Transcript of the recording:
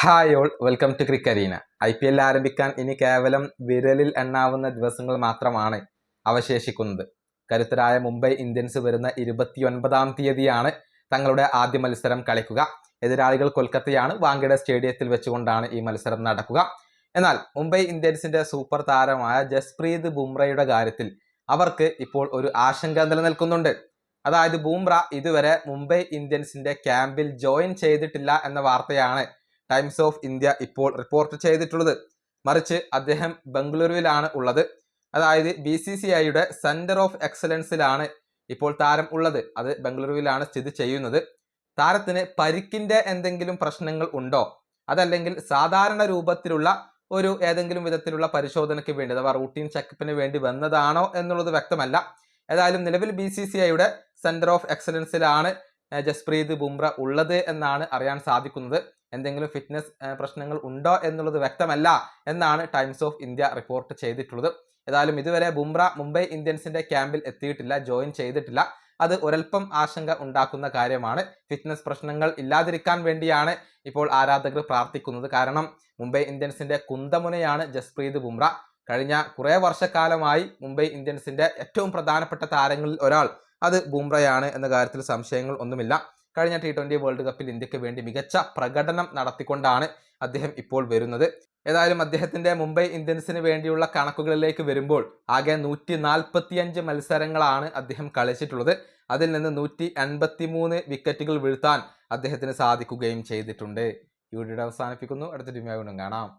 Hi all welcome to ക്രിക്കരീന. IPL ആരംഭിക്കാൻ ഇനി കേവലം വിരലിൽ എണ്ണാവുന്ന ദിവസങ്ങൾ മാത്രമാണ് അവശേഷിക്കുന്നത്. കരുത്തരായ മുംബൈ ഇന്ത്യൻസ് വരുന്ന 29-ാം തീയതിയാണ് തങ്ങളുടെ ആദ്യ മത്സരം കളിക്കുക. എതിരാളികൾ കൊൽക്കത്തയാണ്. വാങ്കഡെ സ്റ്റേഡിയത്തിൽ വെച്ചുകൊണ്ടാണ് ഈ മത്സരം നടക്കുക. എന്നാൽ മുംബൈ ഇന്ത്യൻസിന്റെ സൂപ്പർ താരമായ ജസ്പ്രീത് ബുംറയുടെ കാര്യത്തിൽ അവർക്ക് ഇപ്പോൾ ഒരു ആശങ്ക നിലനിൽക്കുന്നുണ്ട്. അതായത് ബുംറ ഇതുവരെ മുംബൈ ഇന്ത്യൻസിന്റെ ക്യാമ്പിൽ ജോയിൻ ചെയ്തിട്ടില്ല എന്ന വാർത്തയാണ് ടൈംസ് ഓഫ് ഇന്ത്യ ഇപ്പോൾ റിപ്പോർട്ട് ചെയ്തിട്ടുള്ളത്. മറിച്ച് അദ്ദേഹം ബംഗളൂരുവിലാണ് ഉള്ളത്. അതായത് BCCIയുടെ സെന്റർ ഓഫ് എക്സലൻസിലാണ് ഇപ്പോൾ താരം ഉള്ളത്. അത് ബംഗളൂരുവിലാണ് സ്ഥിതി ചെയ്യുന്നത്. താരത്തിന് പരിക്കിന്റെ എന്തെങ്കിലും പ്രശ്നങ്ങൾ ഉണ്ടോ, അതല്ലെങ്കിൽ സാധാരണ രൂപത്തിലുള്ള ഏതെങ്കിലും വിധത്തിലുള്ള പരിശോധനയ്ക്ക് വേണ്ടി അഥവാ റൂട്ടീൻ ചെക്കപ്പിന് വേണ്ടി വന്നതാണോ എന്നുള്ളത് വ്യക്തമല്ല. ഏതായാലും നിലവിൽ BCCIയുടെ സെന്റർ ഓഫ് എക്സലൻസിലാണ് ജസ്പ്രീത് ബുംറ ഉള്ളത് എന്നാണ് അറിയാൻ സാധിക്കുന്നത്. എന്തെങ്കിലും ഫിറ്റ്നസ് പ്രശ്നങ്ങൾ ഉണ്ടോ എന്നുള്ളത് വ്യക്തമല്ല എന്നാണ് ടൈംസ് ഓഫ് ഇന്ത്യ റിപ്പോർട്ട് ചെയ്തിട്ടുള്ളത്. ഏതായാലും ഇതുവരെ ബുംറ മുംബൈ ഇന്ത്യൻസിന്റെ ക്യാമ്പിൽ എത്തിയിട്ടില്ല, ജോയിൻ ചെയ്തിട്ടില്ല. അത് ഒരൽപ്പം ആശങ്ക ഉണ്ടാക്കുന്ന കാര്യമാണ്. ഫിറ്റ്നസ് പ്രശ്നങ്ങൾ ഇല്ലാതിരിക്കാൻ വേണ്ടിയാണ് ഇപ്പോൾ ആരാധകർ പ്രാർത്ഥിക്കുന്നത്. കാരണം മുംബൈ ഇന്ത്യൻസിന്റെ കുന്തമുനയാണ് ജസ്പ്രീത് ബുംറ. കഴിഞ്ഞ കുറേ വർഷക്കാലമായി മുംബൈ ഇന്ത്യൻസിന്റെ ഏറ്റവും പ്രധാനപ്പെട്ട താരങ്ങളിൽ ഒരാൾ അത് ബുംറയാണ് എന്ന കാര്യത്തിൽ സംശയങ്ങൾ ഒന്നുമില്ല. കഴിഞ്ഞ T20 വേൾഡ് കപ്പിൽ ഇന്ത്യക്ക് വേണ്ടി മികച്ച പ്രകടനം നടത്തിക്കൊണ്ടാണ് അദ്ദേഹം ഇപ്പോൾ വരുന്നത്. ഏതായാലും അദ്ദേഹത്തിന്റെ മുംബൈ ഇന്ത്യൻസിന് വേണ്ടിയുള്ള കണക്കുകളിലേക്ക് വരുമ്പോൾ ആകെ 145 മത്സരങ്ങളാണ് അദ്ദേഹം കളിച്ചിട്ടുള്ളത്. അതിൽ നിന്ന് 183 വിക്കറ്റുകൾ വീഴ്ത്താൻ അദ്ദേഹത്തിന് സാധിക്കുകയും ചെയ്തിട്ടുണ്ട്. ഈ വീഡിയോ അവസാനിപ്പിക്കുന്നു. അടുത്ത വീഡിയോയിൽ കാണാം.